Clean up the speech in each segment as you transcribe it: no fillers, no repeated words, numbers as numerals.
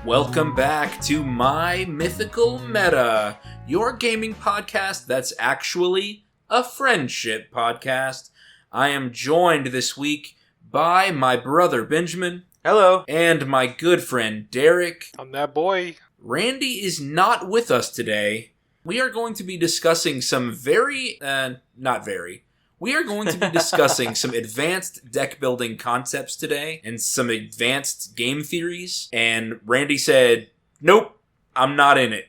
Welcome back to My Mythical Meta, your gaming podcast that's actually a friendship podcast. I am joined this week by my brother Benjamin. Hello. And my good friend Derek. I'm that boy. Randy is not with us today. We are going to be discussing some we are going to be discussing some advanced deck building concepts today and some advanced game theories. And Randy said, nope, I'm not in it.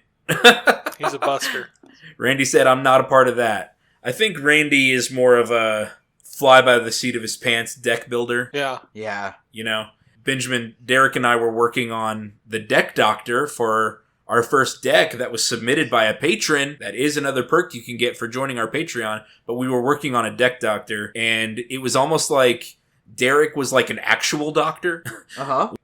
He's a buster. Randy said, I'm not a part of that. I think Randy is more of a fly by the seat of his pants deck builder. Yeah. You know, Benjamin, Derek and I were working on the deck doctor for our first deck that was submitted by a patron. That is another perk you can get for joining our Patreon. But we were working on a deck doctor, and it was almost like Derek was like an actual doctor.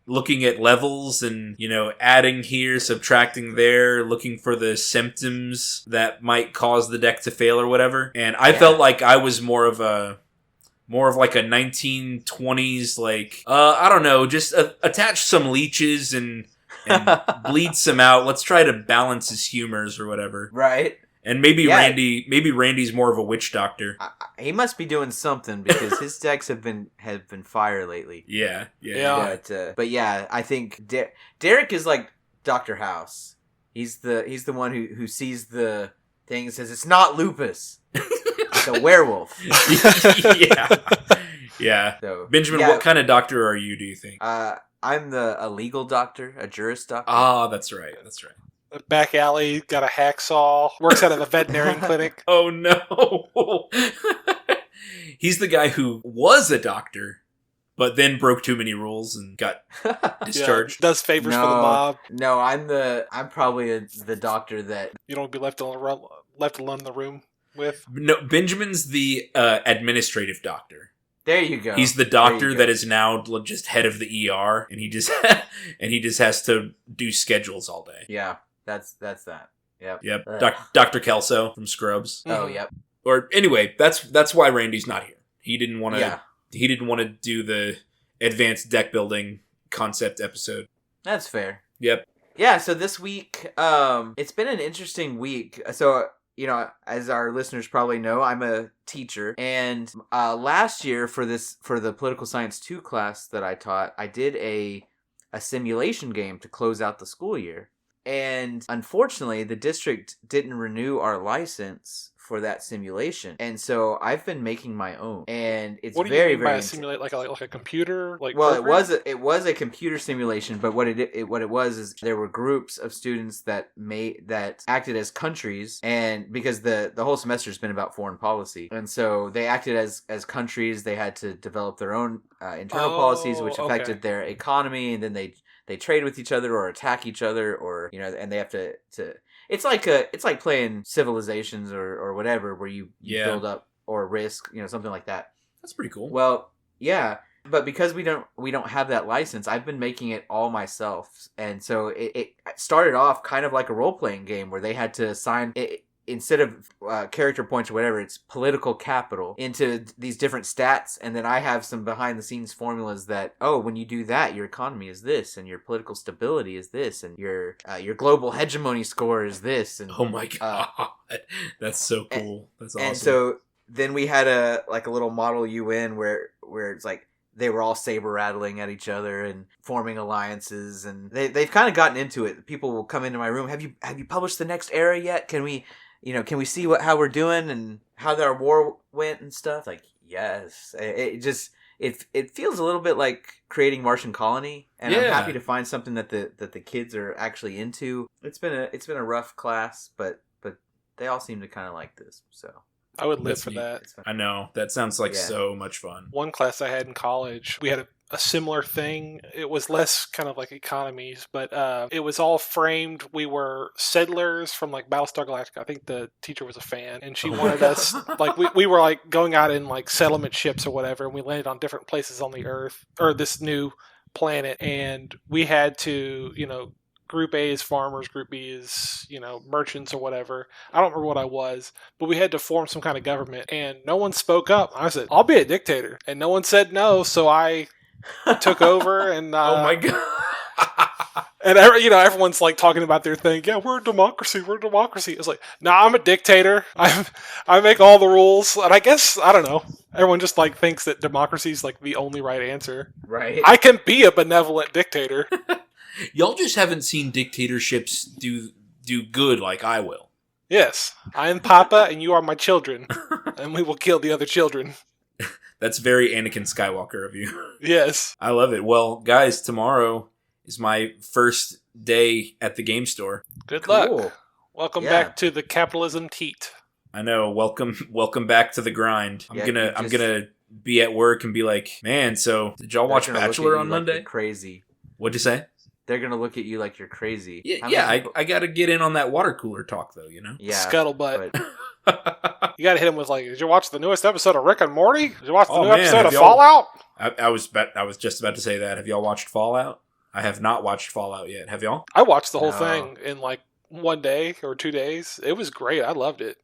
Looking at levels and, you know, adding here, subtracting there, looking for the symptoms that might cause the deck to fail or whatever. And I felt like I was more of like a 1920s, like, I don't know, just attach some leeches and bleed some out. Let's try to balance his humors or whatever. Right. And maybe Randy's more of a witch doctor. He must be doing something because his decks have been fire lately. Yeah. But yeah, I think Derek is like Dr. House. He's the one who sees the thing and says it's not lupus. It's a werewolf. Yeah. So, Benjamin, what kind of doctor are you, do you think? I'm a legal doctor, a jurist doctor. Ah, that's right. Back alley, got a hacksaw, works out of a veterinarian clinic. Oh no. He's the guy who was a doctor, but then broke too many rules and got discharged. Does favors for the mob. No, I'm probably the doctor that you don't be left alone in the room with. No, Benjamin's the administrative doctor. There you go. He's the doctor that is now just head of the ER, and he just has to do schedules all day. Yeah, that's that. Yep. Dr. Kelso from Scrubs. Oh, yep. Or anyway, that's why Randy's not here. He didn't want to. Yeah. He didn't want to do the advanced deck building concept episode. That's fair. Yep. Yeah. So this week, it's been an interesting week. So, you know, as our listeners probably know, I'm a teacher, and last year for the Political Science 2 class that I taught, I did a simulation game to close out the school year. And unfortunately, the district didn't renew our license for that simulation, and so I've been making my own, and it's what do very you mean very by simulate like a computer well program? it was a computer simulation, but what it was is there were groups of students that acted as countries, and because the whole semester has been about foreign policy, and so they acted as countries. They had to develop their own internal policies which affected their economy, and then they trade with each other or attack each other, or, you know, and they have to it's like playing Civilizations or whatever, where you build up, or Risk, you know, something like that. That's pretty cool. Well, yeah, but because we don't have that license, I've been making it all myself, and so it started off kind of like a role playing game where they had to assign it. Instead of character points or whatever, it's political capital into these different stats, and then I have some behind-the-scenes formulas that, when you do that, your economy is this, and your political stability is this, and your global hegemony score is this. And oh my god, that's so cool. That's awesome. And so then we had a little model UN where it's like they were all saber rattling at each other and forming alliances, and they've kind of gotten into it. People will come into my room. Have you published the next era yet? Can we see how we're doing and how our war went and stuff? Like, yes. It feels a little bit like creating Martian Colony, and I'm happy to find something that the kids are actually into. It's been a rough class, but they all seem to kind of like this. So I would live for that. I know. That sounds like so much fun. One class I had in college, we had a similar thing. It was less kind of like economies, but it was all framed. We were settlers from like Battlestar Galactica. I think the teacher was a fan, and she wanted us, like, we were like going out in like settlement ships or whatever, and we landed on different places on the Earth, or this new planet, and we had to, Group A is farmers, Group B is, merchants or whatever. I don't remember what I was, but we had to form some kind of government, and no one spoke up. I said, I'll be a dictator. And no one said no, so I took over, and Oh my god. and everyone's like talking about their thing. Yeah, we're a democracy. We're a democracy. It's like, nah, I'm a dictator. I make all the rules, and I guess I don't know. Everyone just like thinks that democracy is like the only right answer. Right. I can be a benevolent dictator. Y'all just haven't seen dictatorships do good like I will. Yes, I am Papa, and you are my children, and we will kill the other children. That's very Anakin Skywalker of you. Yes. I love it. Well, guys, tomorrow is my first day at the game store. Good Cool. luck. Welcome Yeah. back to the capitalism teat. I know. Welcome back to the grind. I'm Yeah, gonna be at work and be like, man. So did y'all watch They're gonna look at Bachelor you on like Monday? you're crazy. What'd you say? They're gonna look at you like you're crazy. Yeah. I got to get in on that water cooler talk though. You know. Yeah. Scuttlebutt. But You gotta hit him with like, did you watch the newest episode of Rick and Morty? Did you watch the Oh, new man, episode have of y'all- Fallout? I was just about to say that. Have y'all watched Fallout? I have not watched Fallout yet. Have y'all? I watched the whole No. thing in like 1 day or 2 days. It was great. I loved it.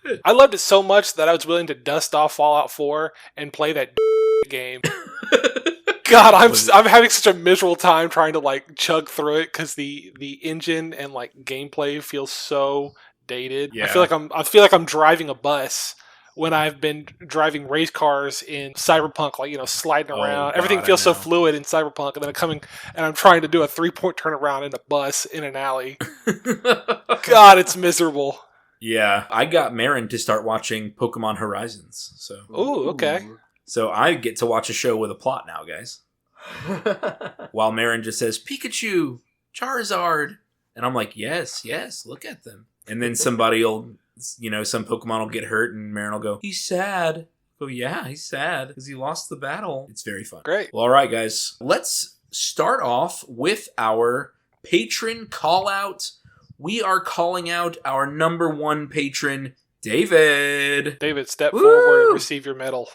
Good. I loved it so much that I was willing to dust off Fallout 4 and play that game. God, I'm having such a miserable time trying to like chug through it because the engine and like gameplay feels so dated. Yeah. I feel like I'm driving a bus when I've been driving race cars in Cyberpunk, like sliding Oh, around. God, Everything I feels so know. fluid in Cyberpunk, and then I'm trying to do a 3-point turnaround in a bus in an alley. God, it's miserable. Yeah, I got Marin to start watching Pokemon Horizons. Ooh, okay. So I get to watch a show with a plot now, guys. While Marin just says, Pikachu, Charizard. And I'm like, yes, look at them. And then somebody will, some Pokemon will get hurt and Marin will go, he's sad. Oh, yeah, he's sad because he lost the battle. It's very fun. Great. Well, all right, guys. Let's start off with our patron call out. We are calling out our number 1 patron, David. David, step Woo! forward and receive your medal.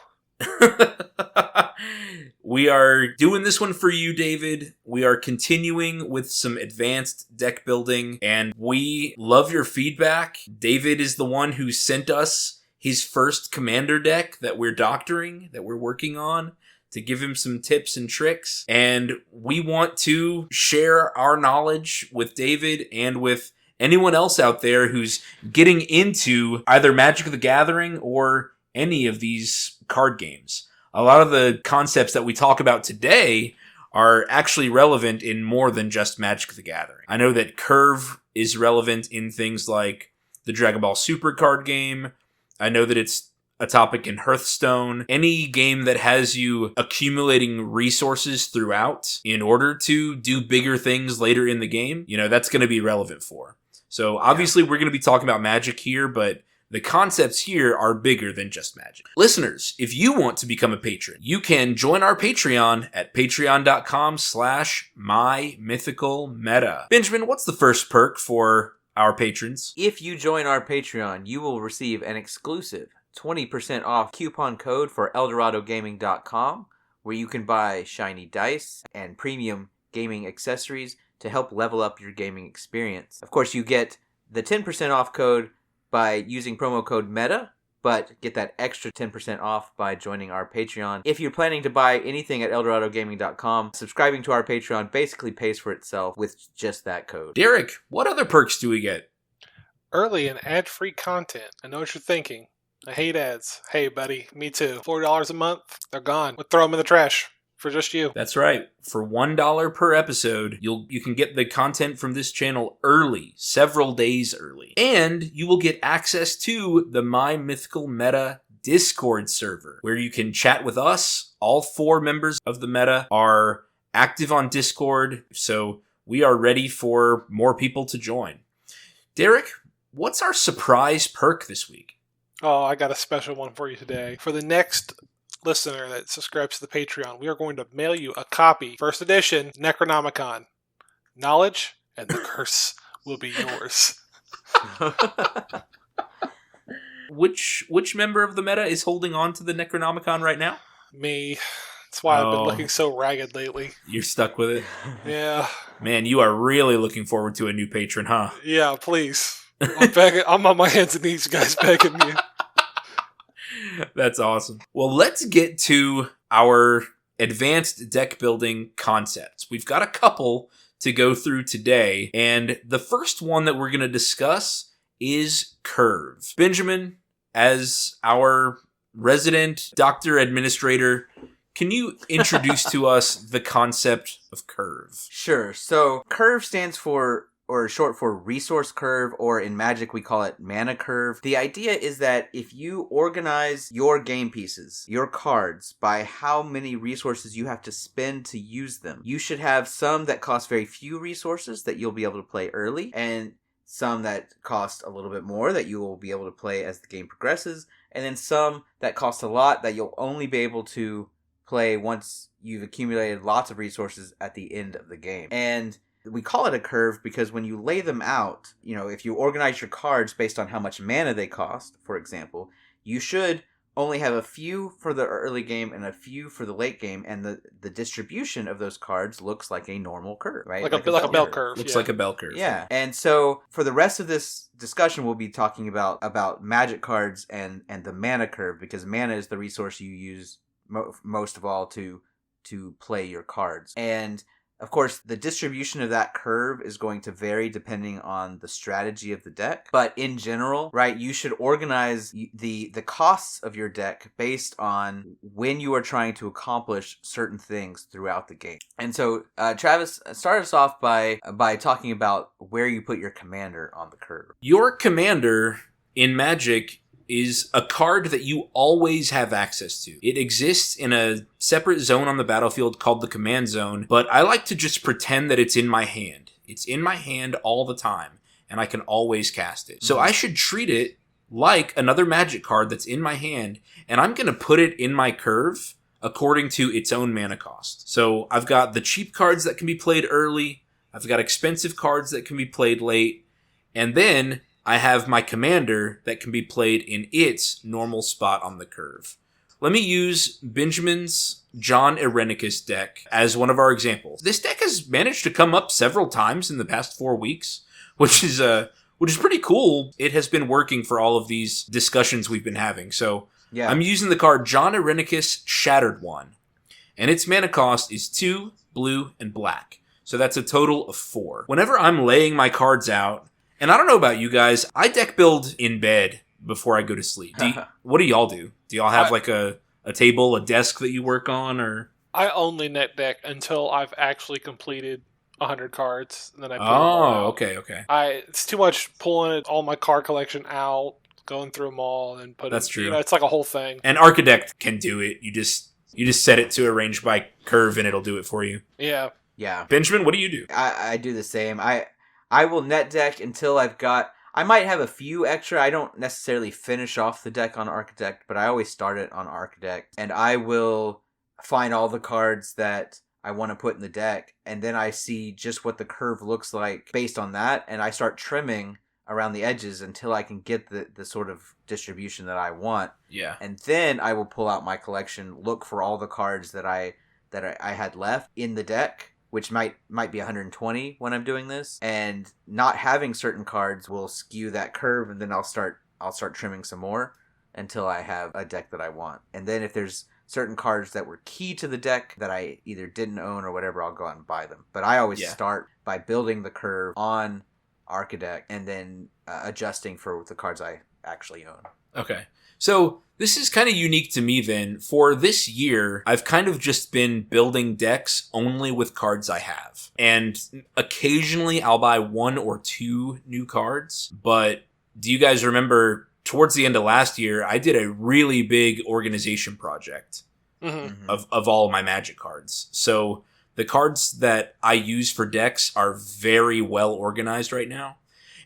We are doing this one for you, David. We are continuing with some advanced deck building, and we love your feedback. David is the one who sent us his first commander deck that we're doctoring, that we're working on, to give him some tips and tricks. And we want to share our knowledge with David and with anyone else out there who's getting into either Magic the Gathering or any of these card games. A lot of the concepts that we talk about today are actually relevant in more than just Magic the Gathering. I know that Curve is relevant in things like the Dragon Ball Super card game. I know that it's a topic in Hearthstone. Any game that has you accumulating resources throughout in order to do bigger things later in the game, that's going to be relevant for. So obviously we're going to be talking about Magic here, but the concepts here are bigger than just Magic. Listeners, if you want to become a patron, you can join our Patreon at patreon.com/mymythicalmeta. Benjamin, what's the first perk for our patrons? if you join our Patreon, you will receive an exclusive 20% off coupon code for EldoradoGaming.com, where you can buy shiny dice and premium gaming accessories to help level up your gaming experience. Of course, you get the 10% off code by using promo code META, but get that extra 10% off by joining our Patreon. If you're planning to buy anything at EldoradoGaming.com, subscribing to our Patreon basically pays for itself with just that code. Derek, what other perks do we get? Early and ad-free content. I know what you're thinking. I hate ads. Hey, buddy, me too. $40 a month, they're gone. We'll throw them in the trash for just you. That's right. For $1 per episode, you can get the content from this channel early, several days early. And you will get access to the My Mythical Meta Discord server, where you can chat with us. All 4 members of the Meta are active on Discord, so we are ready for more people to join. Derek, what's our surprise perk this week? Oh, I got a special one for you today. For the next listener that subscribes to the Patreon, we are going to mail you a copy, first edition, Necronomicon. Knowledge and the curse will be yours. Which member of the Meta is holding on to the Necronomicon right now? Me. That's why I've been Oh. looking so ragged lately. You're stuck with it? Yeah. Man, you are really looking forward to a new patron, huh? Yeah, please. I'm on my hands and knees, guys, begging you. That's awesome. Well, let's get to our advanced deck building concepts. We've got a couple to go through today, and the first one that we're going to discuss is curve. Benjamin, as our resident doctor administrator, can you introduce to us the concept of curve? Sure. So curve stands for, or short for, resource curve, or in Magic we call it mana curve. The idea is that if you organize your game pieces, your cards, by how many resources you have to spend to use them, you should have some that cost very few resources that you'll be able to play early, and some that cost a little bit more that you will be able to play as the game progresses, and then some that cost a lot that you'll only be able to play once you've accumulated lots of resources at the end of the game. And we call it a curve because when you lay them out, if you organize your cards based on how much mana they cost, for example, you should only have a few for the early game and a few for the late game, and the distribution of those cards looks like a normal curve, right? Like a bell curve. Looks like a bell curve. Yeah. And so for the rest of this discussion, we'll be talking about Magic cards and the mana curve, because mana is the resource you use most of all to play your cards. And of course, the distribution of that curve is going to vary depending on the strategy of the deck. But in general, right, you should organize the costs of your deck based on when you are trying to accomplish certain things throughout the game. And so, Travis, start us off by talking about where you put your commander on the curve. Your commander in Magic is a card that you always have access to. It exists in a separate zone on the battlefield called the command zone, but I like to just pretend that it's in my hand. It's in my hand all the time, and I can always cast it. So I should treat it like another Magic card that's in my hand, and I'm going to put it in my curve according to its own mana cost. So I've got the cheap cards that can be played early, I've got expensive cards that can be played late, and then I have my commander that can be played in its normal spot on the curve. Let me use Benjamin's John Irenicus deck as one of our examples. This deck has managed to come up several times in the past 4 weeks, which is pretty cool. It has been working for all of these discussions we've been having. So yeah. I'm using the card John Irenicus Shattered One, and its mana cost is 2 blue and black. So that's a total of 4. Whenever I'm laying my cards out, and I don't know about you guys, I deck build in bed before I go to sleep. What do y'all do? Do y'all have like a table, a desk that you work on, or? I only net deck until I've actually completed 100 cards, and then I put them all out. Okay. It's too much pulling all my card collection out, going through them all, and putting. That's true. It's like a whole thing. And Architect can do it. You just set it to arrange by curve, and it'll do it for you. Yeah. Benjamin, what do you do? I do the same. I will net deck until I might have a few extra. I don't necessarily finish off the deck on Architect, but I always start it on Architect. And I will find all the cards that I want to put in the deck, and then I see just what the curve looks like based on that, and I start trimming around the edges until I can get the sort of distribution that I want. Yeah. And then I will pull out my collection, look for all the cards that I had left in the deck, which might be 120 when I'm doing this, and not having certain cards will skew that curve, and then I'll start trimming some more until I have a deck that I want. And then if there's certain cards that were key to the deck that I either didn't own or whatever, I'll go out and buy them. But I always start by building the curve on Architect and then adjusting for the cards I actually own. Okay. So this is kind of unique to me then. For this year, I've kind of just been building decks only with cards I have. And occasionally I'll buy 1 or 2 new cards. But do you guys remember towards the end of last year, I did a really big organization project of all of my Magic cards. So the cards that I use for decks are very well organized right now.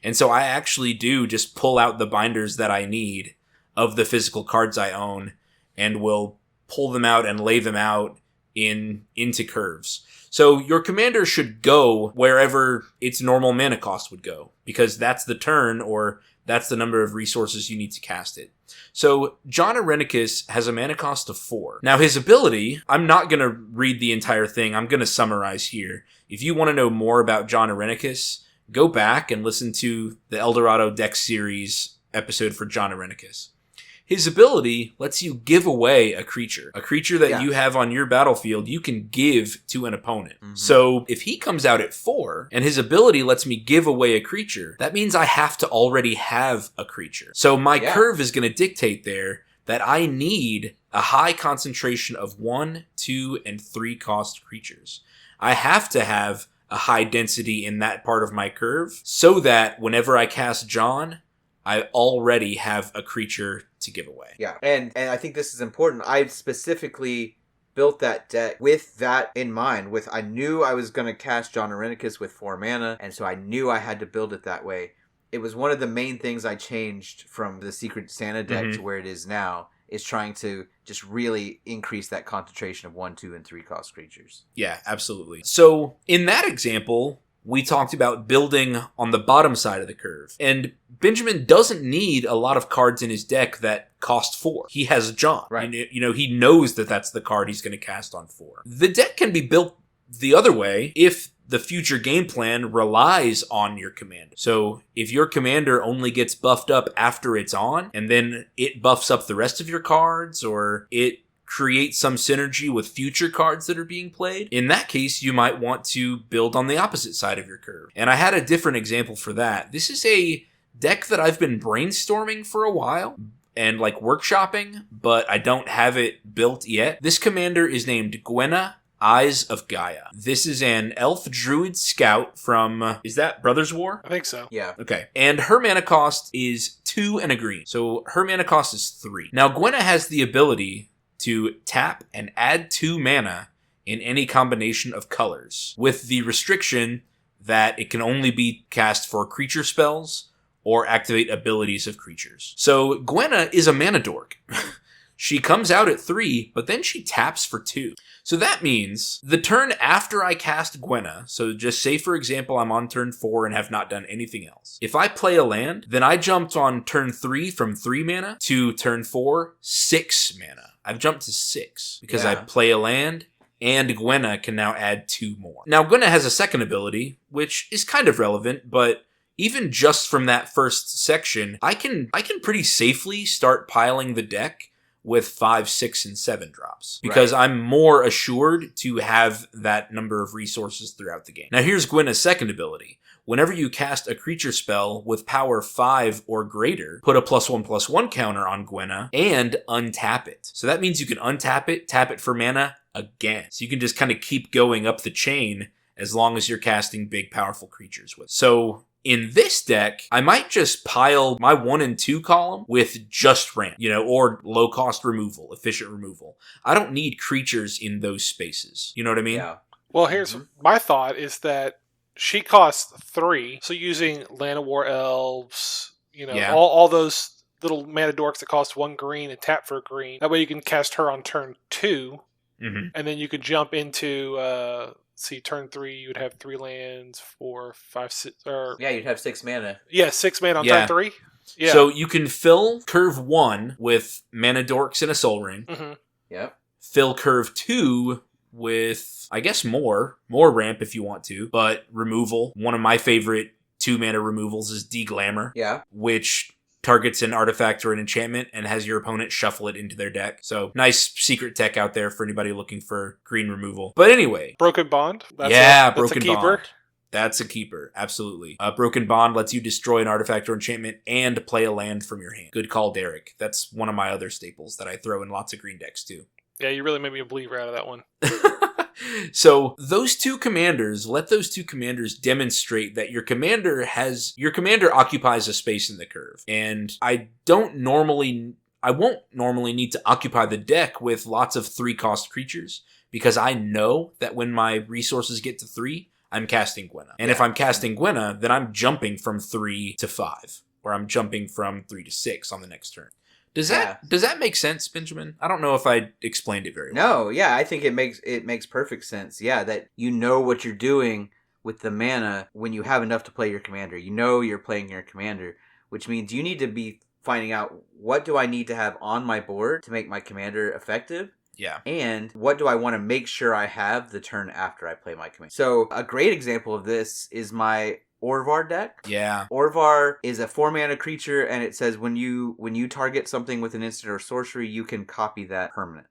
And so I actually do just pull out the binders that I need of the physical cards I own, and will pull them out and lay them out into curves. So your commander should go wherever its normal mana cost would go, because that's the turn, or that's the number of resources you need to cast it. So John Irenicus has a mana cost of 4. Now his ability, I'm not going to read the entire thing. I'm going to summarize here. If you want to know more about John Irenicus, go back and listen to the Eldorado Deck Series episode for John Irenicus. His ability lets you give away a creature. A creature that you have on your battlefield, you can give to an opponent. Mm-hmm. So if he comes out at 4, and his ability lets me give away a creature, that means I have to already have a creature. So my curve is going to dictate there that I need a high concentration of 1, 2, and 3 cost creatures. I have to have a high density in that part of my curve so that whenever I cast John, I already have a creature to give away. Yeah, and I think this is important. I specifically built that deck with that in mind. I knew I was going to cast John Irenicus with 4 mana, and so I knew I had to build it that way. It was one of the main things I changed from the Secret Santa deck to where it is now, is trying to just really increase that concentration of 1, 2, and 3 cost creatures. Yeah, absolutely. So in that example, we talked about building on the bottom side of the curve. And Benjamin doesn't need a lot of cards in his deck that cost 4. He has John. Right. You know, he knows that that's the card he's going to cast on 4. The deck can be built the other way if the future game plan relies on your commander. So if your commander only gets buffed up after it's on, and then it buffs up the rest of your cards, or it create some synergy with future cards that are being played, in that case, you might want to build on the opposite side of your curve. And I had a different example for that. This is a deck that I've been brainstorming for a while and workshopping, but I don't have it built yet. This commander is named Gwenna, Eyes of Gaia. This is an elf druid scout from, is that Brothers War? I think so. Yeah. Okay. And her mana cost is 2 and a green. So her mana cost is 3. Now Gwenna has the ability to tap and add 2 mana in any combination of colors, with the restriction that it can only be cast for creature spells or activate abilities of creatures. So Gwenna is a mana dork. She comes out at 3, but then she taps for 2. So that means the turn after I cast Gwenna, so just say for example I'm on turn 4 and have not done anything else. If I play a land, then I jumped on turn 3 from 3 mana to turn 4, 6 mana. I've jumped to 6 because I play a land, and Gwenna can now add 2 more. Now Gwenna has a second ability, which is kind of relevant, but even just from that first section, I can pretty safely start piling the deck with 5, 6, and 7 drops, because I'm more assured to have that number of resources throughout the game. Now here's Gwenna's second ability. Whenever you cast a creature spell with power 5 or greater, put a +1/+1 counter on Gwenna and untap it. So that means you can untap it, tap it for mana again. So you can just kind of keep going up the chain as long as you're casting big, powerful creatures with. So in this deck, I might just pile my 1 and 2 column with just ramp, or low cost removal, efficient removal. I don't need creatures in those spaces. You know what I mean? Yeah. Well, here's my thought is that she costs 3, so using Land of War Elves, all those little mana dorks that cost 1 green and tap for a green. That way you can cast her on turn 2, and then you could jump into, turn 3, you would have 3 lands, 4, 5, 6, you'd have 6 mana. Yeah, 6 mana on turn 3. Yeah. So you can fill curve 1 with mana dorks and a soul ring. Mm-hmm. Yep. Fill curve 2 with, I guess, more ramp if you want to, but removal. One of my favorite 2 mana removals is Deglamour. Yeah. Which targets an artifact or an enchantment and has your opponent shuffle it into their deck. So nice secret tech out there for anybody looking for green removal. But anyway. Broken Bond. That's Broken a keeper. Bond. That's a keeper. Absolutely. Broken Bond lets you destroy an artifact or enchantment and play a land from your hand. Good call, Derek. That's one of my other staples that I throw in lots of green decks too. Yeah, you really made me a believer out of that one. So those 2 commanders, let those 2 commanders demonstrate that your commander occupies a space in the curve. And I won't normally need to occupy the deck with lots of 3 cost creatures, because I know that when my resources get to 3, I'm casting Gwenna. And if I'm casting Gwenna, then I'm jumping from 3 to 5, or I'm jumping from 3 to 6 on the next turn. Does that make sense, Benjamin? I don't know if I explained it very well. No, yeah, I think it makes perfect sense. Yeah, that you know what you're doing with the mana when you have enough to play your commander. You know you're playing your commander which means you need to be finding out what do I need to have on my board to make my commander effective. Yeah. And what do I want to make sure I have the turn after I play my command? So a great example of this is my Orvar deck. Yeah. Orvar is a 4-mana creature, and it says when you target something with an instant or sorcery, you can copy that permanent.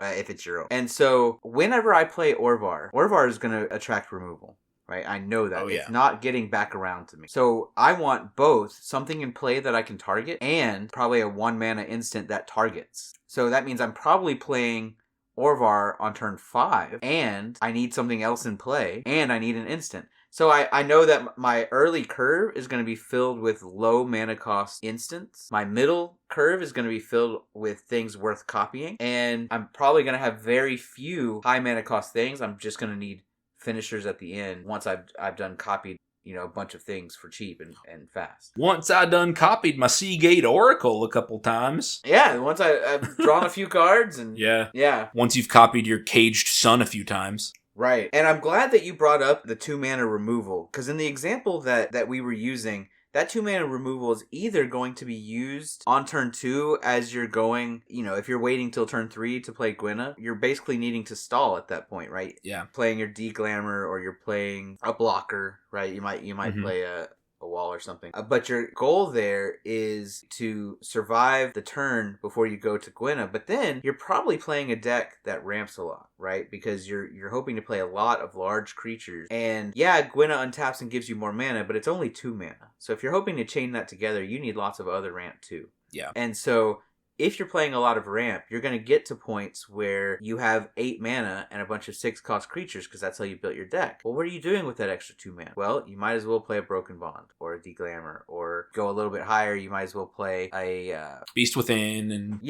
If it's your own. And so whenever I play Orvar is going to attract removal. Right? I know that. Oh, yeah. It's not getting back around to me. So I want both something in play that I can target and probably a 1-mana instant that targets. So that means I'm probably playing Orvar on turn 5, and I need something else in play, and I need an instant. So I know that my early curve is going to be filled with low mana cost instants. My middle curve is going to be filled with things worth copying. And I'm probably going to have very few high mana cost things. I'm just going to need finishers at the end once I've done copied a bunch of things for cheap and fast. Once I done copied my Seagate Oracle a couple times. Yeah, once I've drawn a few cards and yeah. Once you've copied your Caged Sun a few times. Right. And I'm glad that you brought up the 2-mana removal, because in the example that we were using, that 2-mana removal is either going to be used on turn 2 as you're going, if you're waiting till turn 3 to play Gwenna, you're basically needing to stall at that point, right? Yeah. Playing your D-Glamour, or you're playing a blocker, right? You might play a wall or something. But your goal there is to survive the turn before you go to Gwenna. But then you're probably playing a deck that ramps a lot, right? Because you're hoping to play a lot of large creatures. And yeah, Gwenna untaps and gives you more mana, but it's only 2 mana. So if you're hoping to chain that together, you need lots of other ramp too. Yeah. And so if you're playing a lot of ramp, you're going to get to points where you have 8 mana and a bunch of 6-cost creatures, because that's how you built your deck. Well, what are you doing with that extra 2 mana? Well, you might as well play a Broken Bond or a Deglamour, or go a little bit higher. You might as well play a Beast Within and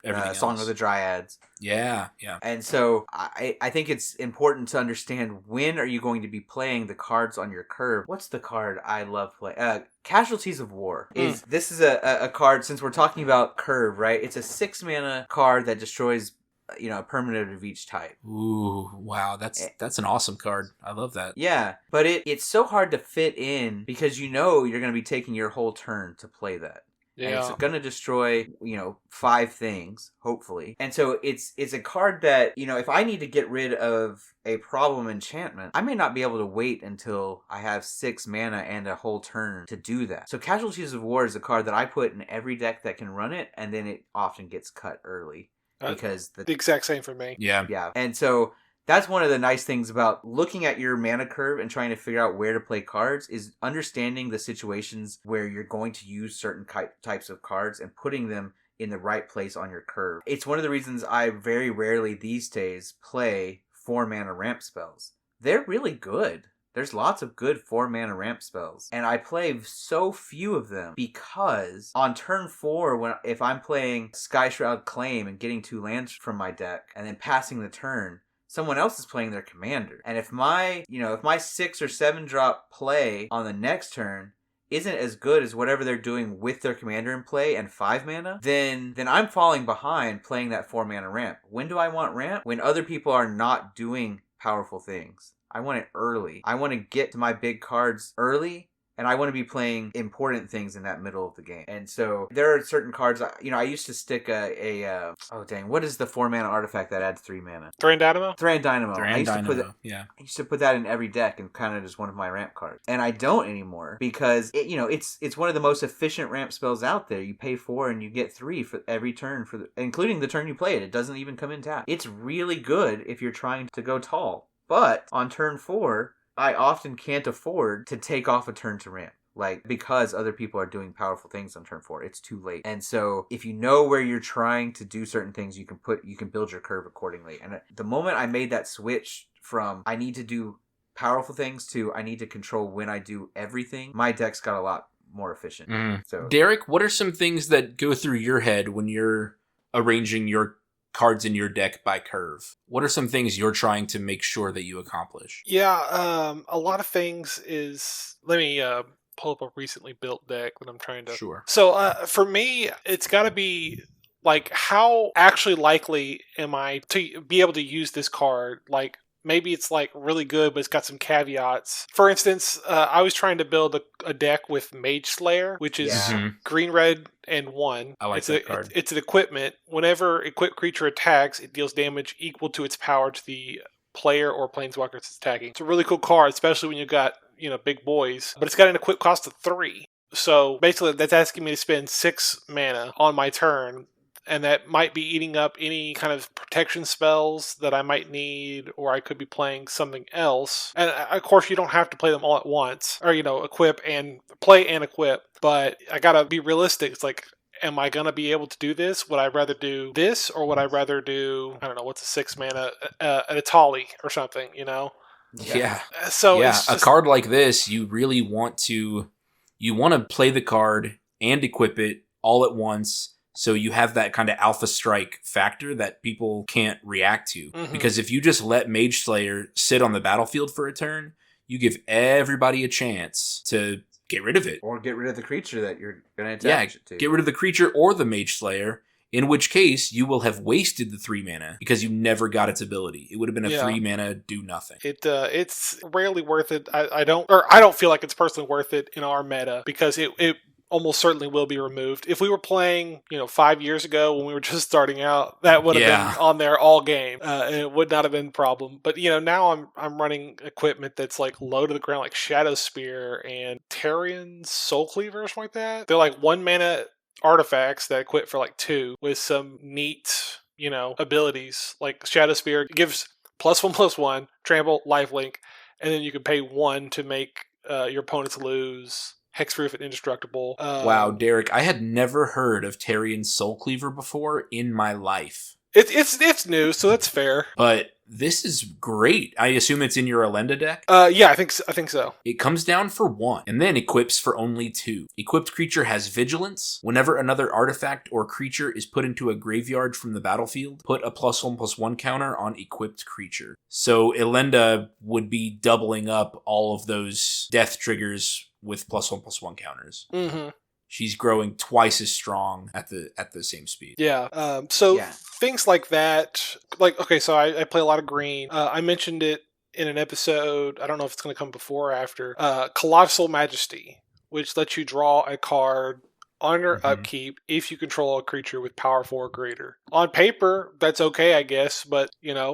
everything Song else. of the Dryads. Yeah. And so I think it's important to understand, when are you going to be playing the cards on your curve. What's the card I love playing? Casualties of War. This is a card, since we're talking about curve, right? It's a 6-mana card that destroys a permanent of each type. Ooh, wow, that's an awesome card. I love that. Yeah, but it's so hard to fit in, because you're going to be taking your whole turn to play that. Yeah. And it's going to destroy, 5 things, hopefully. And so it's a card that, if I need to get rid of a problem enchantment, I may not be able to wait until I have 6 mana and a whole turn to do that. So Casualties of War is a card that I put in every deck that can run it, and then it often gets cut early. Because the exact same for me. Yeah. And so that's one of the nice things about looking at your mana curve and trying to figure out where to play cards, is understanding the situations where you're going to use certain types of cards and putting them in the right place on your curve. It's one of the reasons I very rarely these days play 4-mana ramp spells. They're really good. There's lots of good 4-mana ramp spells, and I play so few of them because on turn 4, if I'm playing Skyshroud Claim and getting 2 lands from my deck and then passing the turn, someone else is playing their commander. And if my 6 or 7 drop play on the next turn isn't as good as whatever they're doing with their commander in play and 5 mana, then I'm falling behind playing that 4-mana ramp. When do I want ramp? When other people are not doing powerful things. I want it early. I want to get to my big cards early, and I want to be playing important things in that middle of the game. And so there are certain cards, I used to stick what is the 4-mana artifact that adds 3 mana? Thran Dynamo? Thran Dynamo. I used to put that in every deck and kind of just one of my ramp cards. And I don't anymore, because it's one of the most efficient ramp spells out there. You pay 4 and you get 3 for every turn, including the turn you play it. It doesn't even come in tap. It's really good if you're trying to go tall. But on turn 4, I often can't afford to take off a turn to ramp. Because other people are doing powerful things on turn 4, it's too late. And so if you know where you're trying to do certain things, you can build your curve accordingly. And the moment I made that switch from I need to do powerful things to I need to control when I do everything, my deck's got a lot more efficient. So Derek, what are some things that go through your head when you're arranging your cards in your deck by curve? What are some things you're trying to make sure that you accomplish? Yeah, a lot of things is... Let me pull up a recently built deck that I'm trying to... Sure. So for me, it's got to be how actually likely am I to be able to use this card maybe it's like really good, but it's got some caveats. For instance, I was trying to build a deck with Mage Slayer, which is green, red, and 1. I like that card. It's an equipment. Whenever equipped creature attacks, it deals damage equal to its power to the player or planeswalker it's attacking. It's a really cool card, especially when you've got, big boys. But it's got an equip cost of 3. So basically, that's asking me to spend 6 mana on my turn. And that might be eating up any kind of protection spells that I might need, or I could be playing something else. And of course, you don't have to play them all at once, or, equip and play and equip. But I gotta be realistic. It's like, am I gonna be able to do this? Would I rather do this, or would I rather do, I don't know, what's a 6 mana, an Atali or something, Yeah. So yeah, it's just, a card like this, you really want to play the card and equip it all at once. So you have that kind of alpha strike factor that people can't react to. Because if you just let Mage Slayer sit on the battlefield for a turn, you give everybody a chance to get rid of it. Or get rid of the creature that you're going to attach it to. Get rid of the creature or the Mage Slayer, in which case you will have wasted the 3 mana because you never got its ability. It would have been a 3 mana do nothing. It's rarely worth it. I don't feel like it's personally worth it in our meta because it almost certainly will be removed. If we were playing, 5 years ago when we were just starting out, that would have been on there all game, and it would not have been a problem. But now I'm running equipment that's like low to the ground, like Shadow Spear and Tarian's Soul Cleaver or something like that. They're like 1 mana artifacts that equip for like 2 with some neat, abilities. Like Shadow Spear gives +1/+1, trample, lifelink, and then you can pay 1 to make your opponents lose. Hexproof and indestructible. Wow, Derek, I had never heard of Tarian's Soul Cleaver before in my life. It's new, so that's fair. But this is great. I assume it's in your Elenda deck? Yeah, I think so. It comes down for 1, and then equips for only 2. Equipped creature has Vigilance. Whenever another artifact or creature is put into a graveyard from the battlefield, put a +1/+1 counter on equipped creature. So Elenda would be doubling up all of those death triggers with +1/+1 counters. She's growing twice as strong at the same speed. Yeah. Things like that, so I play a lot of green. I mentioned it in an episode. I don't know if it's going to come before or after. Colossal Majesty, which lets you draw a card on your upkeep if you control a creature with power 4 or greater. On paper, that's okay, I guess, but,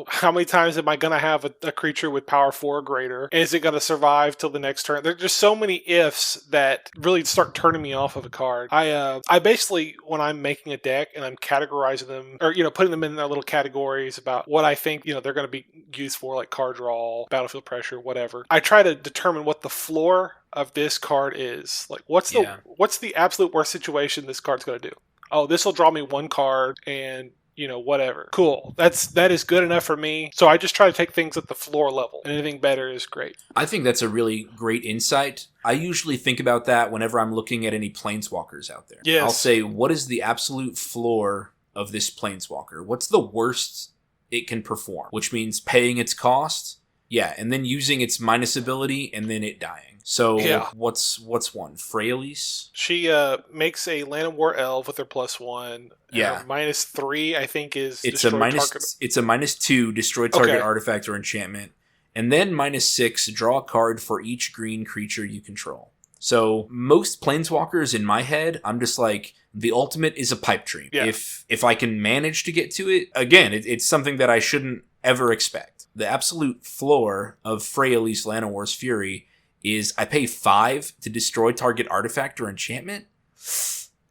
how many times am I going to have a creature with power 4 or greater? And is it going to survive till the next turn? There's just so many ifs that really start turning me off of a card. I basically, when I'm making a deck and I'm categorizing them, or, putting them in their little categories about what I think, they're going to be used for, like card draw, battlefield pressure, whatever. I try to determine what the floor of this card is. Like, what's the absolute worst situation this card's going to do? Oh, this will draw me 1 card and, whatever. Cool. That is good enough for me. So I just try to take things at the floor level. Anything better is great. I think that's a really great insight. I usually think about that whenever I'm looking at any planeswalkers out there. Yes. I'll say, what is the absolute floor of this planeswalker? What's the worst it can perform? Which means paying its cost. Yeah, and then using its minus ability, and then it dying. So what's one? Freyalise? She makes a Land of War Elf with her +1. Yeah. -3, I think, is it's a -2 destroy target artifact or enchantment, and then -6 draw a card for each green creature you control. So most planeswalkers in my head, I'm just like, the ultimate is a pipe dream. Yeah. If I can manage to get to it, again, it's something that I shouldn't ever expect. The absolute floor of Freyalise Llanowar's Fury is I pay 5 to destroy target artifact or enchantment.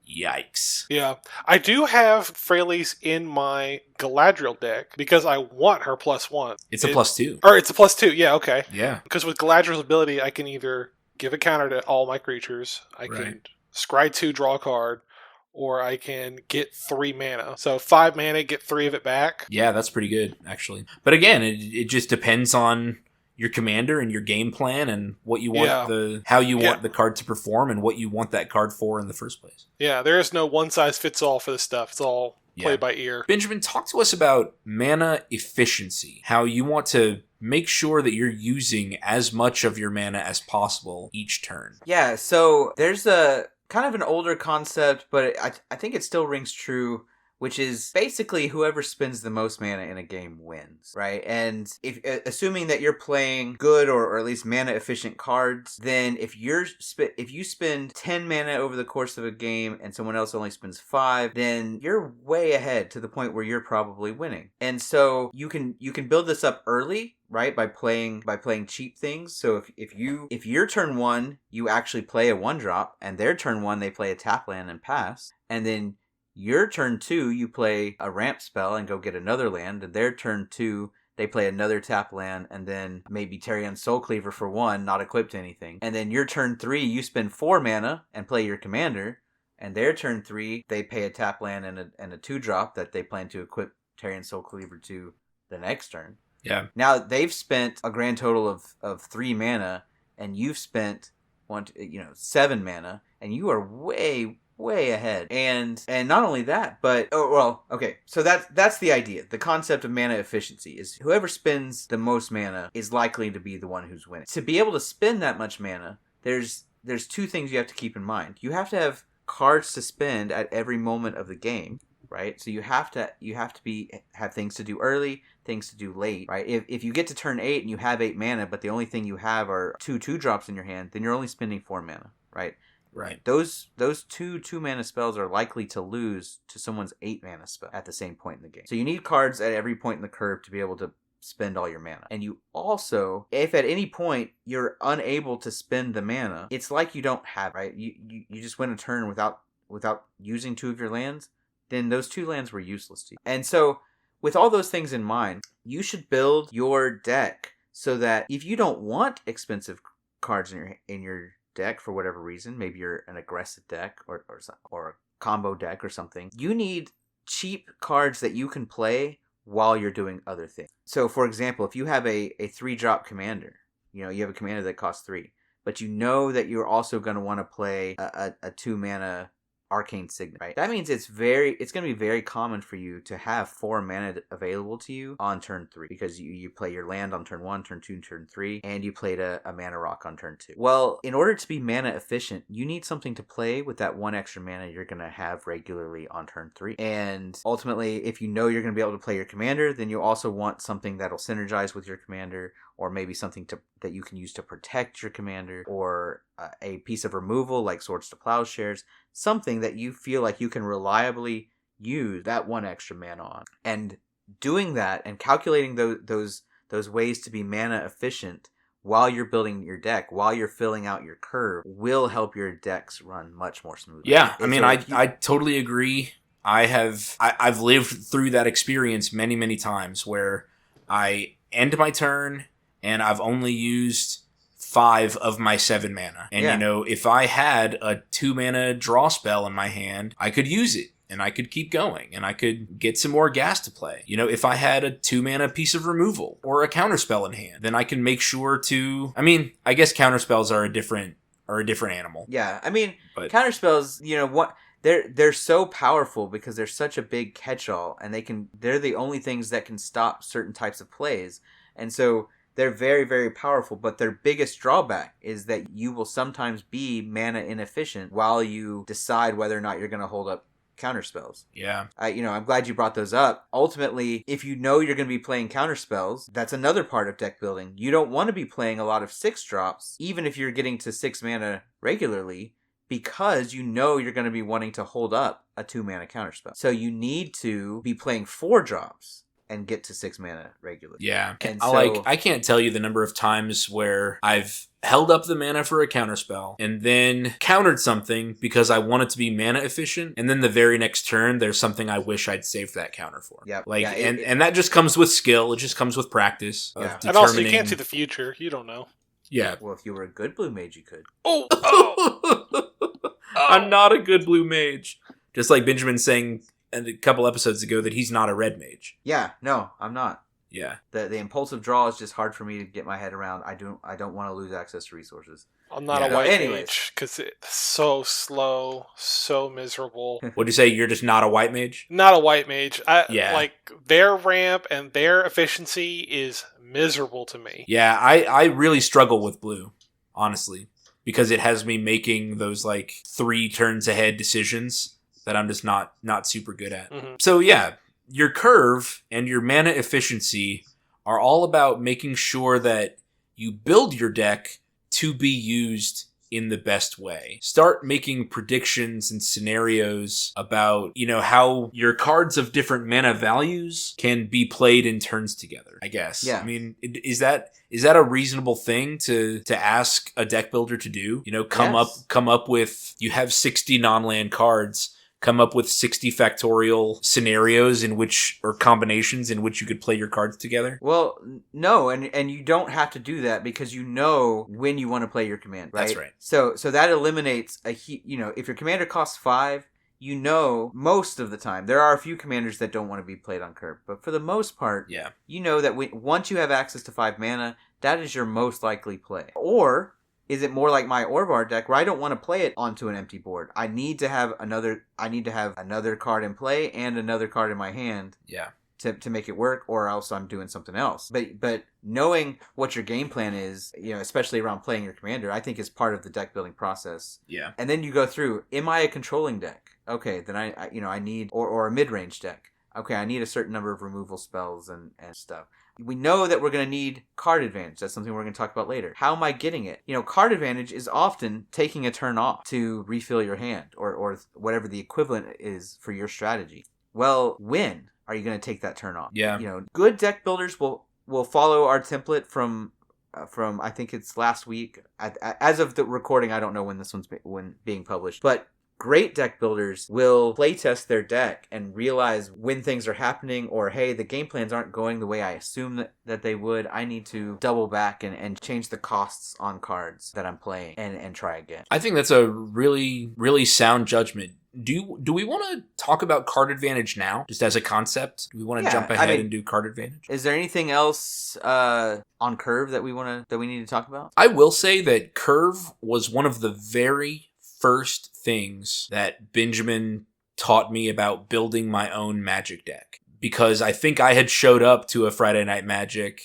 Yikes. Yeah. I do have Freyalise in my Galadriel deck because I want her +1. It's a +2. Or it's a +2, yeah, okay. Yeah. Because with Galadriel's ability, I can either give a counter to all my creatures, I can scry 2, draw a card, or I can get 3 mana. So 5 mana, get 3 of it back. Yeah, that's pretty good, actually. But again, it just depends on your commander and your game plan and what you want how you want the card to perform and what you want that card for in the first place. Yeah, there is no one size fits all for this stuff. It's all play by ear. Benjamin, talk to us about mana efficiency. How you want to make sure that you're using as much of your mana as possible each turn. Yeah, so there's a kind of an older concept, but I think it still rings true which is basically whoever spends the most mana in a game wins, right? And if assuming that you're playing good or at least mana efficient cards, then if you spend 10 mana over the course of a game and someone else only spends 5, then you're way ahead to the point where you're probably winning. And so you can build this up early, right, by playing cheap things. So if your turn 1 you actually play a 1-drop, and their turn 1 they play a tap land and pass, and then your turn 2 you play a ramp spell and go get another land, and their turn 2 they play another tap land and then maybe Tarion Soulcleaver for 1, not equipped to anything. And then your turn 3 you spend 4 mana and play your commander, and their turn 3 they pay a tap land and a 2-drop that they plan to equip Tarion Soulcleaver to the next turn. Yeah. Now they've spent a grand total of 3 mana, and you've spent 7 mana, and you are way ahead. And not only that, but so that's the idea. The concept of mana efficiency is whoever spends the most mana is likely to be the one who's winning. To be able to spend that much mana, there's 2 things you have to keep in mind. You have to have cards to spend at every moment of the game, right? So you have to have things to do early, things to do late, right? If you get to turn 8 and you have 8 mana, but the only thing you have are 2/2-drops in your hand, then you're only spending 4 mana, right? Right. Those 2 mana spells are likely to lose to someone's 8 mana spell at the same point in the game. So you need cards at every point in the curve to be able to spend all your mana. And you also, if at any point you're unable to spend the mana, it's like you don't have, right? You just went a turn without using 2 of your lands, then those 2 lands were useless to you. And so with all those things in mind, you should build your deck so that if you don't want expensive cards in your deck for whatever reason, maybe you're an aggressive deck or a combo deck or something, you need cheap cards that you can play while you're doing other things. So for example, if you have a 3-drop commander, you have a commander that costs 3, but you know that you're also going to want to play a 2 mana Arcane Signet, right? That means it's going to be very common for you to have 4 mana available to you on turn 3, because you play your land on turn 1, turn 2, turn 3, and you played a mana rock on turn 2. Well, in order to be mana efficient, you need something to play with that 1 extra mana you're going to have regularly on turn 3. And ultimately, if you know you're going to be able to play your commander, then you also want something that'll synergize with your commander, or maybe something that you can use to protect your commander, or a piece of removal like Swords to Plowshares, something that you feel like you can reliably use that 1 extra mana on. And doing that and calculating those ways to be mana efficient while you're building your deck, while you're filling out your curve, will help your decks run much more smoothly. Yeah, I mean, I totally agree. I've lived through that experience many, many times where I end my turn and I've only used 5 of my 7 mana. And, if I had a 2 mana draw spell in my hand, I could use it and I could keep going and I could get some more gas to play. If I had a 2 mana piece of removal or a counterspell in hand, then I can make sure to, I guess counterspells are a different animal. Yeah. But counterspells, they're so powerful because they're such a big catch-all, and they're the only things that can stop certain types of plays. And so they're very, very powerful, but their biggest drawback is that you will sometimes be mana inefficient while you decide whether or not you're going to hold up counterspells. Yeah. I'm glad you brought those up. Ultimately, if you know you're going to be playing counterspells, that's another part of deck building. You don't want to be playing a lot of 6-drops, even if you're getting to 6 mana regularly, because you know you're going to be wanting to hold up a 2 mana counterspell. So you need to be playing 4-drops and get to 6 mana regularly. Yeah. And I can't tell you the number of times where I've held up the mana for a counterspell and then countered something because I want it to be mana efficient, and then the very next turn there's something I wish I'd saved that counter for. Yeah. And that just comes with skill. It just comes with practice. Yeah. And also, you can't see the future. You don't know. Yeah. Well, if you were a good blue mage, you could. I'm not a good blue mage. Just like Benjamin saying a couple episodes ago that he's not a red mage. Yeah, no, I'm not. Yeah. The impulsive draw is just hard for me to get my head around. I don't want to lose access to resources. I'm not a white mage because it's so slow, so miserable. What'd you say? You're just not a white mage? Not a white mage. Like, their ramp and their efficiency is miserable to me. Yeah, I really struggle with blue, honestly, because it has me making those 3 turns ahead decisions that I'm just not super good at. Mm-hmm. So yeah, your curve and your mana efficiency are all about making sure that you build your deck to be used in the best way. Start making predictions and scenarios about, how your cards of different mana values can be played in turns together, I guess. Yeah. I mean, is that a reasonable thing to ask a deck builder to do? Come up with, you have 60 non-land cards, come up with 60 factorial scenarios or combinations in which you could play your cards together? Well, no, and you don't have to do that because you know when you want to play your command, right? That's right. So that eliminates if your commander costs 5, most of the time, there are a few commanders that don't want to be played on curve, but for the most part, yeah, that once you have access to 5 mana, that is your most likely play. Or is it more like my Orvar deck where I don't want to play it onto an empty board? I need to have another card in play and another card in my hand. Yeah. To make it work, or else I'm doing something else. But knowing what your game plan is, especially around playing your commander, I think is part of the deck building process. Yeah. And then you go through, am I a controlling deck? Okay, then I need, or a mid-range deck. Okay, I need a certain number of removal spells and stuff. We know that we're going to need card advantage. That's something we're going to talk about later. How am I getting it? Card advantage is often taking a turn off to refill your hand, or whatever the equivalent is for your strategy. Well, when are you going to take that turn off? Yeah. Good deck builders will follow our template from I think it's last week. As of the recording, I don't know when this one's being published, but great deck builders will playtest their deck and realize when things are happening, or hey, the game plans aren't going the way I assume that they would. I need to double back and change the costs on cards that I'm playing and try again. I think that's a really, really sound judgment. Do we want to talk about card advantage now, just as a concept? Do we want to jump ahead and do card advantage? Is there anything else on curve that we need to talk about? I will say that curve was one of the very first things that Benjamin taught me about building my own Magic deck, because I think I had showed up to a Friday Night Magic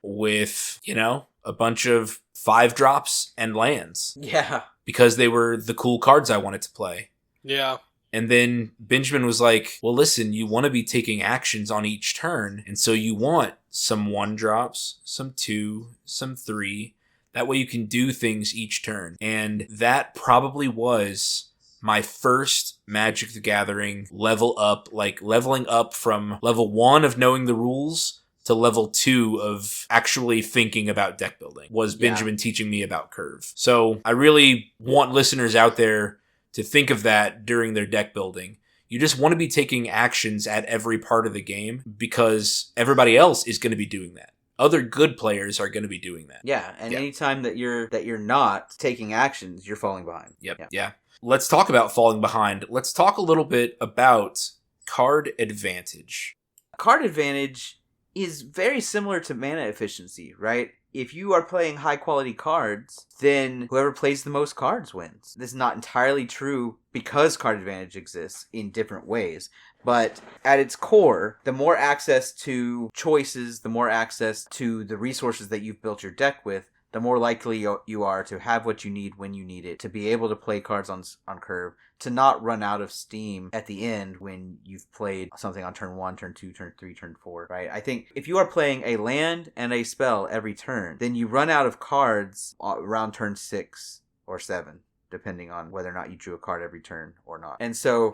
with a bunch of 5-drops and lands. Yeah, because they were the cool cards I wanted to play. Yeah. And then Benjamin was like, well, listen, you want to be taking actions on each turn. And so you want some 1-drops, some 2, some 3. That way you can do things each turn. And that probably was my first Magic the Gathering leveling up from level 1 of knowing the rules to level 2 of actually thinking about deck building, was Benjamin teaching me about curve. So I really want listeners out there to think of that during their deck building. You just want to be taking actions at every part of the game because everybody else is going to be doing that. Other good players are going to be doing that. Yeah, and anytime that you're not taking actions, you're falling behind. Yep. Yeah. Let's talk about falling behind. Let's talk a little bit about card advantage. Card advantage is very similar to mana efficiency, right? If you are playing high-quality cards, then whoever plays the most cards wins. This is not entirely true because card advantage exists in different ways. But at its core, the more access to choices, the more access to the resources that you've built your deck with, the more likely you are to have what you need when you need it, to be able to play cards on curve, to not run out of steam at the end when you've played something on turn 1, turn 2, turn 3, turn 4, right? I think if you are playing a land and a spell every turn, then you run out of cards around turn 6 or 7. Depending on whether or not you drew a card every turn or not. And so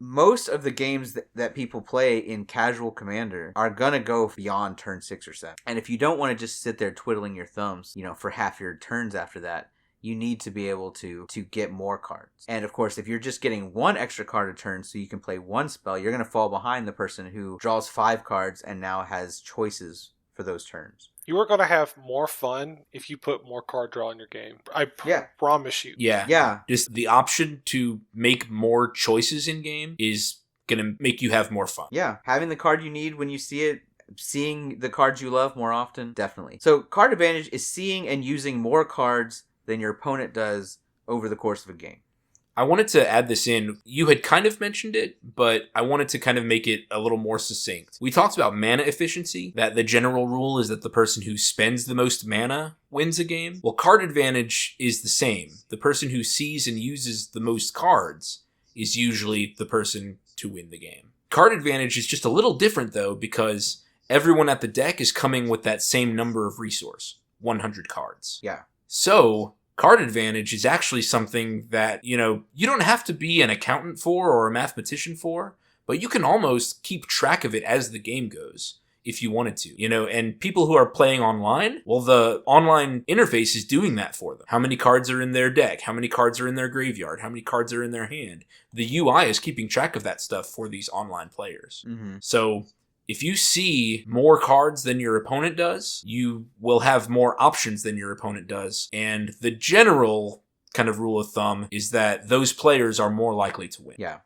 most of the games that people play in casual Commander are going to go beyond turn 6 or 7. And if you don't want to just sit there twiddling your thumbs, for half your turns after that, you need to be able to get more cards. And of course, if you're just getting 1 extra card a turn so you can play 1 spell, you're going to fall behind the person who draws 5 cards and now has choices for those turns. You are going to have more fun if you put more card draw in your game. I promise you. Yeah. Just the option to make more choices in game is going to make you have more fun. Yeah. Having the card you need when you see it, seeing the cards you love more often, definitely. So card advantage is seeing and using more cards than your opponent does over the course of a game. I wanted to add this in. You had kind of mentioned it, but I wanted to kind of make it a little more succinct. We talked about mana efficiency, that the general rule is that the person who spends the most mana wins a game. Well, card advantage is the same. The person who sees and uses the most cards is usually the person to win the game. Card advantage is just a little different, though, because everyone at the deck is coming with that same number of resource, 100 cards. Yeah. So, card advantage is actually something that, you don't have to be an accountant for or a mathematician for, but you can almost keep track of it as the game goes if you wanted to, and people who are playing online, well, the online interface is doing that for them. How many cards are in their deck? How many cards are in their graveyard? How many cards are in their hand? The UI is keeping track of that stuff for these online players. Mm-hmm. So if you see more cards than your opponent does, you will have more options than your opponent does. And the general kind of rule of thumb is that those players are more likely to win. Yeah.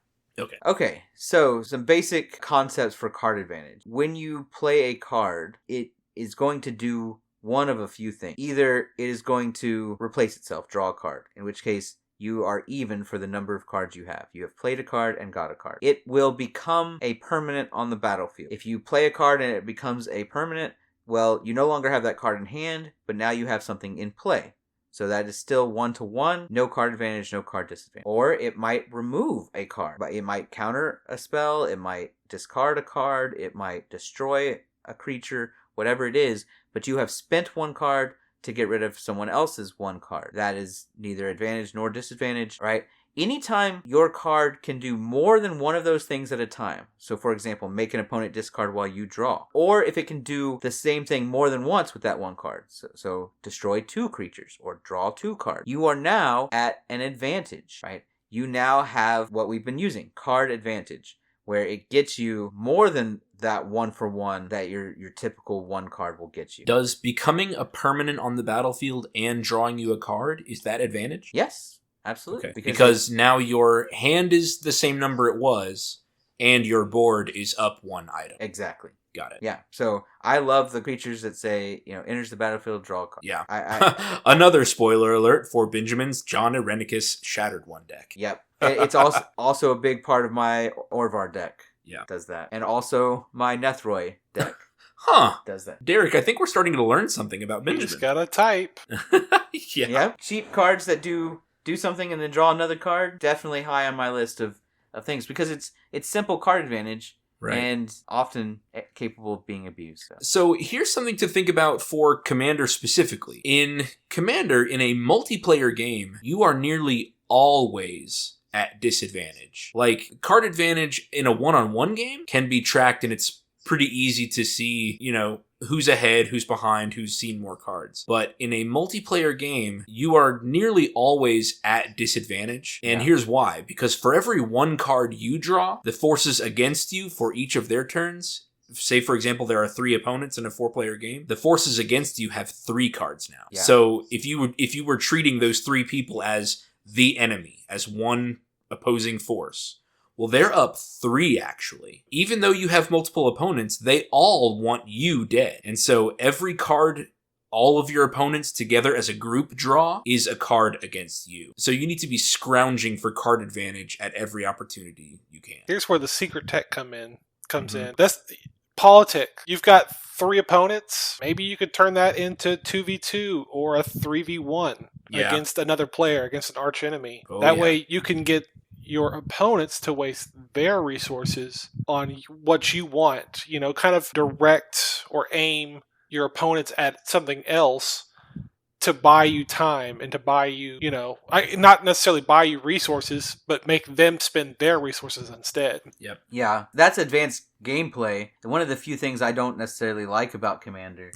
Okay, so some basic concepts for card advantage. When you play a card, it is going to do one of a few things. Either it is going to replace itself, draw a card, in which case you are even for the number of cards you have. You have played a card and got a card. It will become a permanent on the battlefield. If you play a card and it becomes a permanent, well, you no longer have that card in hand, but now you have something in play. So that is still 1-to-1, no card advantage, no card disadvantage. Or it might remove a card. But it might counter a spell, it might discard a card, it might destroy a creature, whatever it is. But you have spent one card to get rid of someone else's one card. That is neither advantage nor disadvantage, right? Anytime your card can do more than one of those things at a time, so for example, make an opponent discard while you draw, or if it can do the same thing more than once with that one card, so destroy 2 creatures or draw 2 cards, you are now at an advantage, right? You now have what we've been using, card advantage, where it gets you more than that 1-for-1 that your typical one card will get you. Does becoming a permanent on the battlefield and drawing you a card, is that advantage? Yes. Absolutely. Okay. Because now your hand is the same number it was, and your board is up 1 item. Exactly. Got it. Yeah. So I love the creatures that say, enters the battlefield, draw a card. Yeah. I Another spoiler alert for Benjamin's John Irenicus Shattered One deck. Yep. It's also a big part of my Orvar deck. Yeah. Does that. And also my Nethroi deck. Huh. Does that. Derek, I think we're starting to learn something about Benjamin. You just gotta type. Yeah. Yep. Cheap cards that do something and then draw another card, definitely high on my list of things because it's simple card advantage, right, and often capable of being abused. So here's something to think about for Commander specifically. In Commander, in a multiplayer game, you are nearly always at disadvantage. Like, card advantage in a one-on-one game can be tracked, and it's pretty easy to see, who's ahead, who's behind, who's seen more cards. But in a multiplayer game, you are nearly always at disadvantage. And here's why. Because for every one card you draw, the forces against you for each of their turns, say for example there are 3 opponents in a 4-player game, the forces against you have 3 cards now. Yeah. So if you were treating those 3 people as the enemy, as one opposing force, well, they're up 3, actually. Even though you have multiple opponents, they all want you dead. And so every card all of your opponents together as a group draw is a card against you. So you need to be scrounging for card advantage at every opportunity you can. Here's where the secret tech comes in. That's politic. You've got 3 opponents. Maybe you could turn that into 2v2 or a 3v1 against another player, against an arch enemy. That way you can get your opponents to waste their resources on what you want, kind of direct or aim your opponents at something else to buy you time and to buy you, not necessarily buy you resources, but make them spend their resources instead. Yep. Yeah, that's advanced gameplay. One of the few things I don't necessarily like about Commander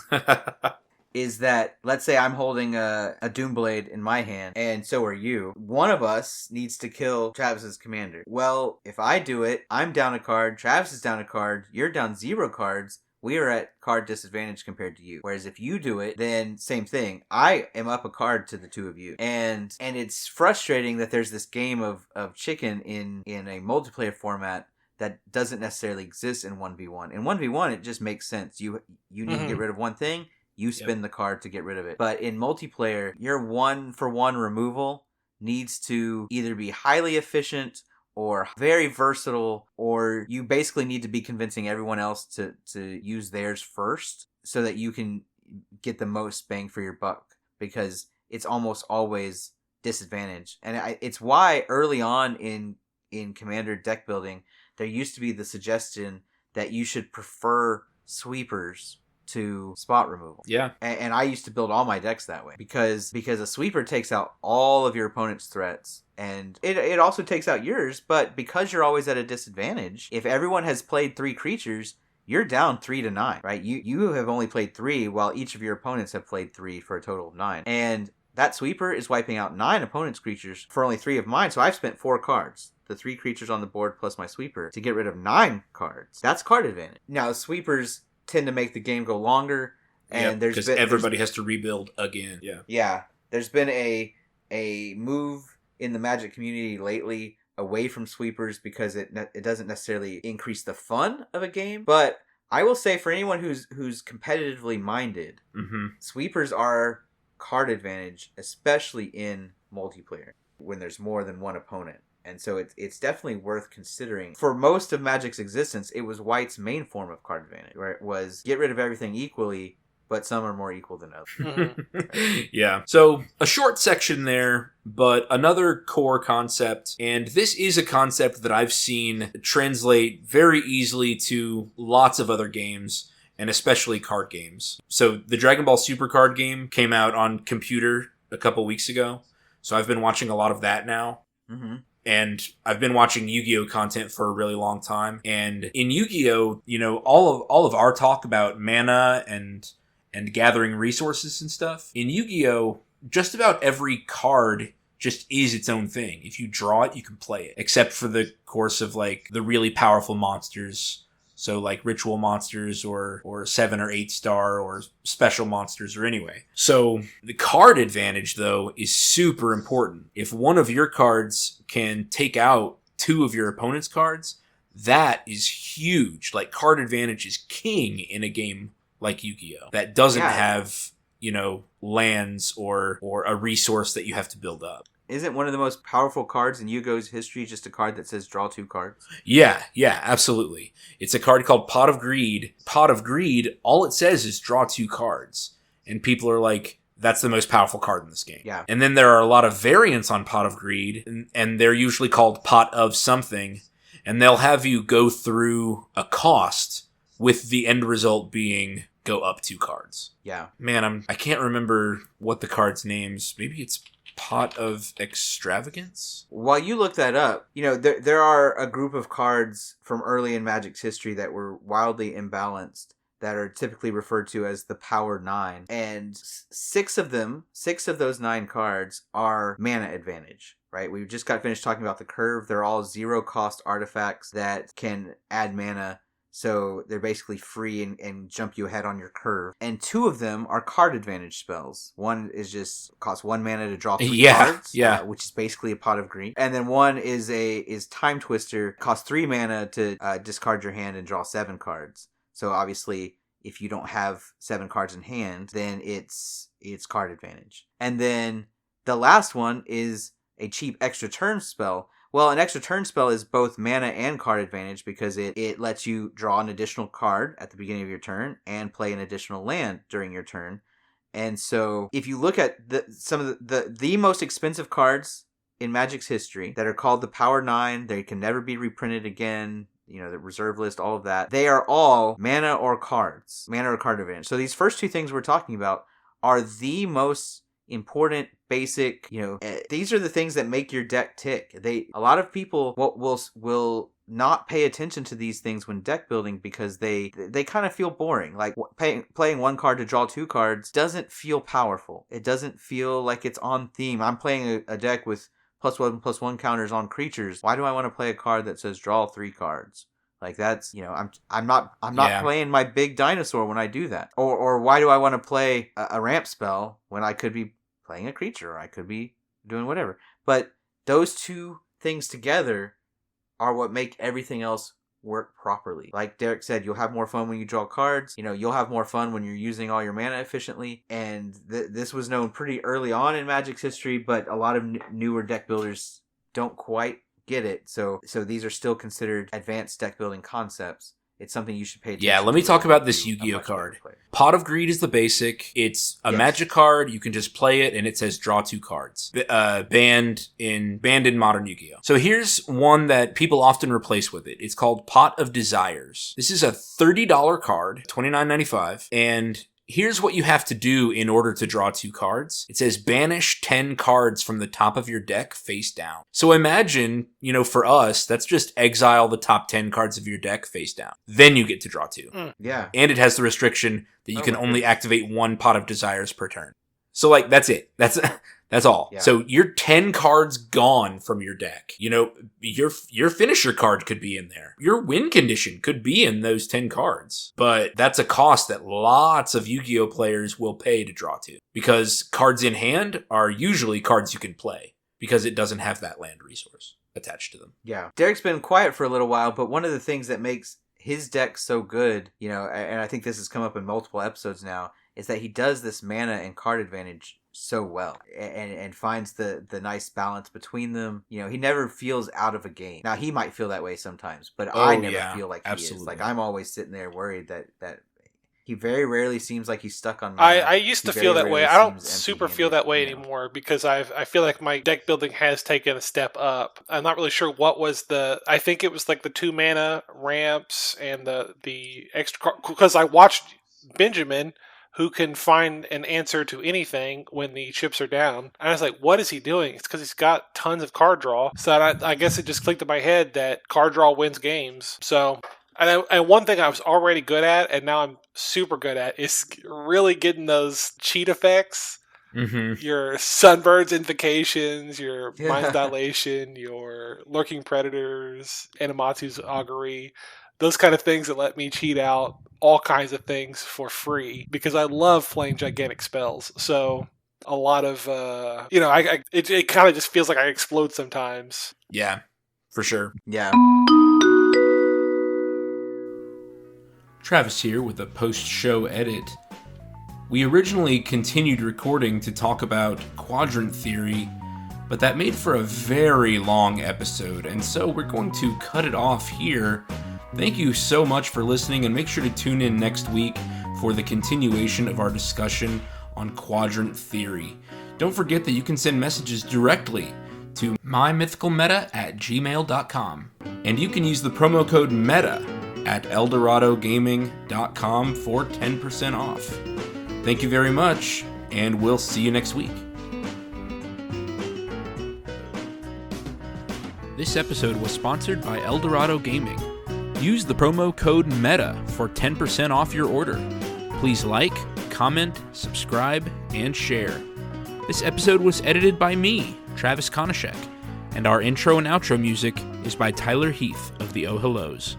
is that, let's say I'm holding a Doomblade in my hand, and so are you. One of us needs to kill Travis's commander. Well, if I do it, I'm down a card, Travis is down a card, you're down 0 cards, we are at card disadvantage compared to you. Whereas if you do it, then same thing. I am up a card to the 2 of you. And it's frustrating that there's this game of chicken in a multiplayer format that doesn't necessarily exist in 1v1. In 1v1, it just makes sense. You need to get rid of one thing, you spin the card to get rid of it. But in multiplayer, your 1-for-1 removal needs to either be highly efficient or very versatile, or you basically need to be convincing everyone else to use theirs first so that you can get the most bang for your buck, because it's almost always disadvantage. And it's why early on in in Commander deck building, there used to be the suggestion that you should prefer sweepers to spot removal. Yeah. And I used to build all my decks that way because a sweeper takes out all of your opponent's threats, and it also takes out yours, but because you're always at a disadvantage, if everyone has played 3 creatures, you're down 3-9, right? You have only played 3 while each of your opponents have played 3 for a total of 9. And that sweeper is wiping out 9 opponents' creatures for only 3 of mine, so I've spent 4 cards. The 3 creatures on the board plus my sweeper to get rid of 9 cards. That's card advantage. Now, sweepers tend to make the game go longer, and because everybody has to rebuild again. Yeah. There's been a move in the Magic community lately away from sweepers because it doesn't necessarily increase the fun of a game. But I will say, for anyone who's competitively minded, sweepers are card advantage, especially in multiplayer when there's more than one opponent. And so it's definitely worth considering. For most of Magic's existence, it was White's main form of card advantage, where it was get rid of everything equally, but some are more equal than others. Yeah. So a short section there, but another core concept. And this is a concept that I've seen translate very easily to lots of other games, and especially card games. So the Dragon Ball Super card game came out on computer a couple weeks ago. So I've been watching a lot of that now. Mm-hmm. And I've been watching Yu-Gi-Oh content for a really long time. And in Yu-Gi-Oh, all of our talk about mana and gathering resources and stuff, in Yu-Gi-Oh, just about every card just is its own thing. If you draw it, you can play it. Except for the course of like the really powerful monsters. So like ritual monsters or 7 or 8 star or special monsters or anyway. So the card advantage though is super important. If one of your cards can take out 2 of your opponent's cards, that is huge. Like card advantage is king in a game like Yu-Gi-Oh! That doesn't have, lands or a resource that you have to build up. Isn't one of the most powerful cards in Yu-Gi-Oh's history just a card that says draw 2 cards? Yeah, absolutely. It's a card called Pot of Greed. Pot of Greed, all it says is draw 2 cards. And people are like, that's the most powerful card in this game. Yeah. And then there are a lot of variants on Pot of Greed, and they're usually called Pot of something. And they'll have you go through a cost with the end result being go up 2 cards. Yeah. Man, I can't remember what the card's name's. Maybe it's Pot of Extravagance? While you look that up, there are a group of cards from early in Magic's history that were wildly imbalanced that are typically referred to as the Power 9. And 6 of those 9 cards are mana advantage, right? We just got finished talking about the curve. They're all 0 cost artifacts that can add mana. So they're basically free and jump you ahead on your curve. And 2 of them are card advantage spells. One is just costs 1 mana to draw 3 cards, which is basically a Pot of Greed. And then one is Time Twister, costs 3 mana to discard your hand and draw 7 cards. So obviously, if you don't have 7 cards in hand, then it's card advantage. And then the last one is a cheap extra turn spell. Well, an extra turn spell is both mana and card advantage because it lets you draw an additional card at the beginning of your turn and play an additional land during your turn. And so if you look at some of the most expensive cards in Magic's history that are called the Power 9, they can never be reprinted again, the reserve list, all of that, they are all mana or card advantage. So these first 2 things we're talking about are the most important basic, these are the things that make your deck tick. A lot of people will not pay attention to these things when deck building because they kind of feel boring. Like playing 1 card to draw 2 cards doesn't feel powerful. It doesn't feel like it's on theme. I'm playing a deck with +1/+1 counters on creatures. Why do I want to play a card that says draw 3 cards? Like that's, I'm not playing my big dinosaur when I do that. Or why do I want to play a ramp spell when I could be playing a creature or I could be doing whatever? But those 2 things together are what make everything else work properly. Like Derek said, you'll have more fun when you draw cards. You'll have more fun when you're using all your mana efficiently. And this was known pretty early on in Magic's history, but a lot of newer deck builders don't quite get it. So these are still considered advanced deck building concepts. it's something you should pay attention Yeah, let me to talk and about this be a Yu-Gi-Oh much better card. player. Pot of Greed is the basic. It's a Yes. magic card. You can just play it, and it says draw 2 cards. Banned in Modern Yu-Gi-Oh. So here's one that people often replace with it. It's called Pot of Desires. This is a $30 card, $29.95, and here's what you have to do in order to draw 2 cards. It says banish 10 cards from the top of your deck face down. So imagine, for us, that's just exile the top 10 cards of your deck face down. Then you get to draw 2. Yeah. And it has the restriction that you Oh can my only goodness. activate 1 Pot of Desires per turn. So that's it. That's all. Yeah. So your 10 cards gone from your deck. Your finisher card could be in there. Your win condition could be in those 10 cards. But that's a cost that lots of Yu-Gi-Oh players will pay to draw 2. Because cards in hand are usually cards you can play. Because it doesn't have that land resource attached to them. Yeah. Derek's been quiet for a little while, but one of the things that makes his deck so good, and I think this has come up in multiple episodes now, is that he does this mana and card advantage so well and finds the nice balance between them. He never feels out of a game. Now, he might feel that way sometimes, but I never feel like he absolutely. is. Like, I'm always sitting there worried that he very rarely seems like he's stuck on mana. I used to He feel very that way. rarely I don't seems super feel that way empty-handed, anymore because I feel like my deck building has taken a step up. I'm not really sure what was I think it was like the 2 mana ramps and the extra card, because I watched Benjamin, who can find an answer to anything when the chips are down. And I was like, what is he doing? It's because he's got tons of card draw. So I guess it just clicked in my head that card draw wins games. So, and one thing I was already good at, and now I'm super good at, is really getting those cheat effects. Mm-hmm. Your Sunbird's Invocations, your Yeah. Mind's Dilation, your Lurking Predators, Animatsu's Augury, those kind of things that let me cheat out all kinds of things for free because I love playing gigantic spells. So a lot of, it kind of just feels like I explode sometimes. Yeah, for sure. Yeah. Travis here with a post-show edit. We originally continued recording to talk about quadrant theory, but that made for a very long episode, and so we're going to cut it off here. Thank you so much for listening, and make sure to tune in next week for the continuation of our discussion on quadrant theory. Don't forget that you can send messages directly to mymythicalmeta@gmail.com, and you can use the promo code META at eldoradogaming.com for 10% off. Thank you very much, and we'll see you next week. This episode was sponsored by Eldorado Gaming. Use the promo code META for 10% off your order. Please like, comment, subscribe, and share. This episode was edited by me, Travis Konishek, and our intro and outro music is by Tyler Heath of the Oh Hellos.